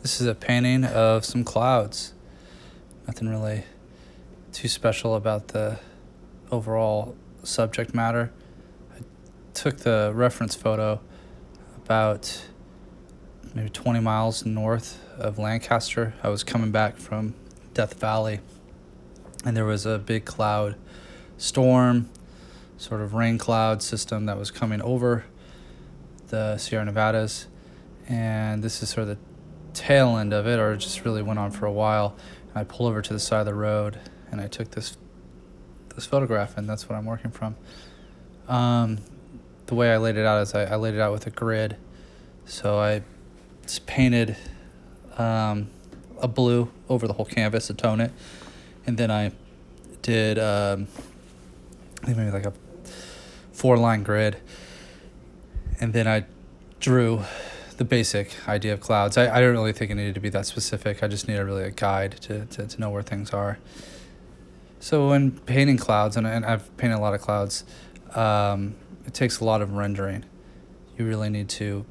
This is a painting of some clouds. Nothing really too special about the overall subject matter. I took the reference photo about maybe 20 miles north of Lancaster. I was coming back from Death Valley, and there was a big cloud storm, sort of rain cloud system that was coming over the Sierra Nevadas, and this is sort of the tail end of it, or it just really went on for a while. And I pulled over to the side of the road and I took this photograph, and that's what I'm working from. The way I laid it out is I laid it out with a grid. So I just painted a blue over the whole canvas to tone it, and then I did I think maybe like a 4-line grid, and then I drew the basic idea of clouds. I don't really think it needed to be that specific. I just needed really a guide to know where things are. So when painting clouds, and I've painted a lot of clouds, it takes a lot of rendering. You really need to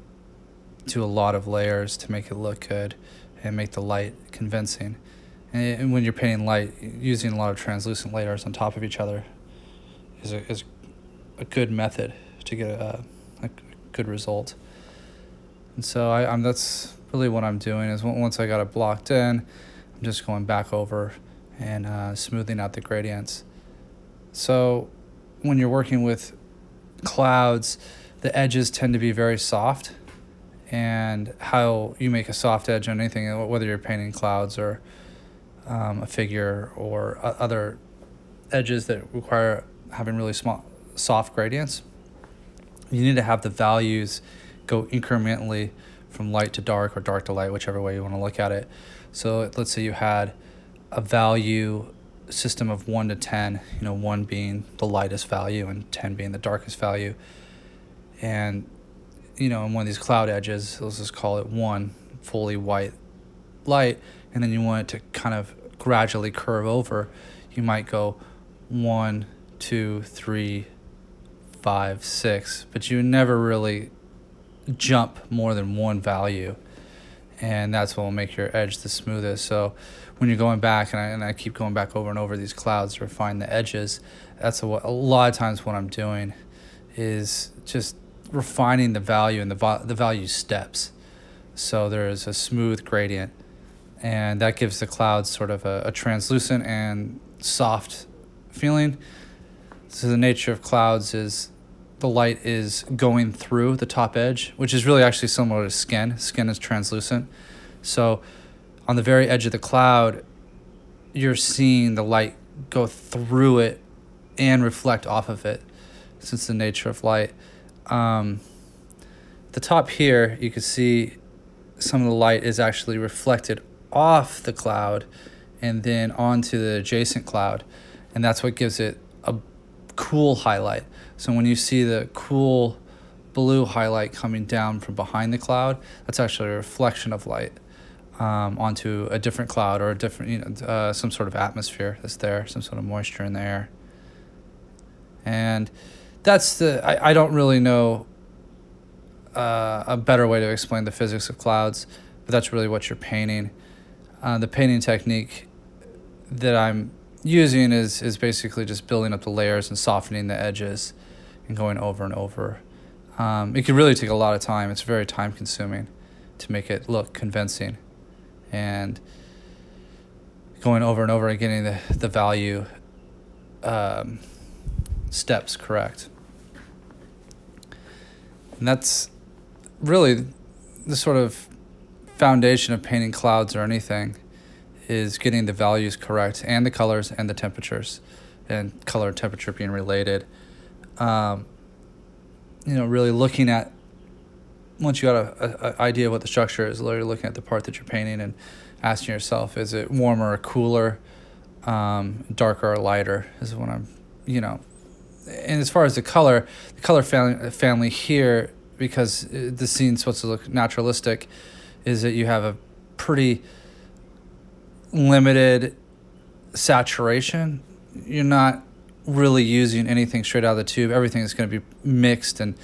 do a lot of layers to make it look good and make the light convincing. And when you're painting light, using a lot of translucent layers on top of each other is a good method to get a good result. And so that's really what I'm doing, is once I got it blocked in, I'm just going back over and smoothing out the gradients. So when you're working with clouds, the edges tend to be very soft, and how you make a soft edge on anything, whether you're painting clouds or a figure or other edges that require having really small, soft gradients, you need to have the values go incrementally from light to dark or dark to light, whichever way you want to look at it. So let's say you had a value system of 1 to 10, 1 being the lightest value and 10 being the darkest value. And, in one of these cloud edges, let's just call it 1 fully white light, and then you want it to kind of gradually curve over. You might go 1, 2, 3, 5, 6, but you never really jump more than one value, and that's what will make your edge the smoothest. So when you're going back, and I keep going back over and over these clouds to refine the edges, that's a lot of times what I'm doing is just refining the value and the value steps. So there's a smooth gradient, and that gives the clouds sort of a translucent and soft feeling. So the nature of clouds is the light is going through the top edge, which is really actually similar to skin. Skin is translucent. So on the very edge of the cloud, you're seeing the light go through it and reflect off of it, since the nature of light. The top here, you can see some of the light is actually reflected off the cloud and then onto the adjacent cloud, and that's what gives it a cool highlight. So when you see the cool blue highlight coming down from behind the cloud, that's actually a reflection of light onto a different cloud, or a different, some sort of atmosphere that's there, some sort of moisture in the air. And that's I don't really know a better way to explain the physics of clouds, but that's really what you're painting. The painting technique that I'm using is basically just building up the layers and softening the edges and going over and over. It can really take a lot of time. It's very time consuming to make it look convincing, and going over and over and getting the value steps correct. And that's really the sort of foundation of painting clouds or anything, is getting the values correct, and the colors and the temperatures, and color and temperature being related. Really looking at, once you got a idea of what the structure is, literally looking at the part that you're painting and asking yourself, is it warmer or cooler, darker or lighter, is what I'm, And as far as the color family here, because the scene's supposed to look naturalistic, is that you have a pretty limited saturation. You're not really using anything straight out of the tube. Everything is going to be mixed and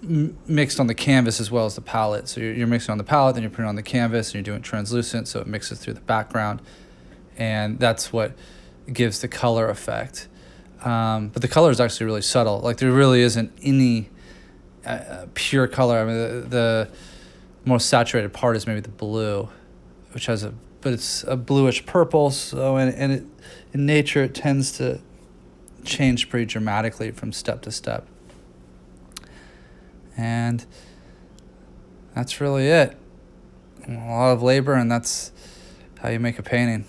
mixed on the canvas as well as the palette. So you're mixing on the palette, then you're putting it on the canvas, and you're doing translucent, so it mixes through the background, and that's what gives the color effect. But the color is actually really subtle. Like there really isn't any pure color. I mean, the most saturated part is maybe the blue, which has but it's a bluish purple. So in nature it tends to change pretty dramatically from step to step. And that's really it. A lot of labor, and that's how you make a painting.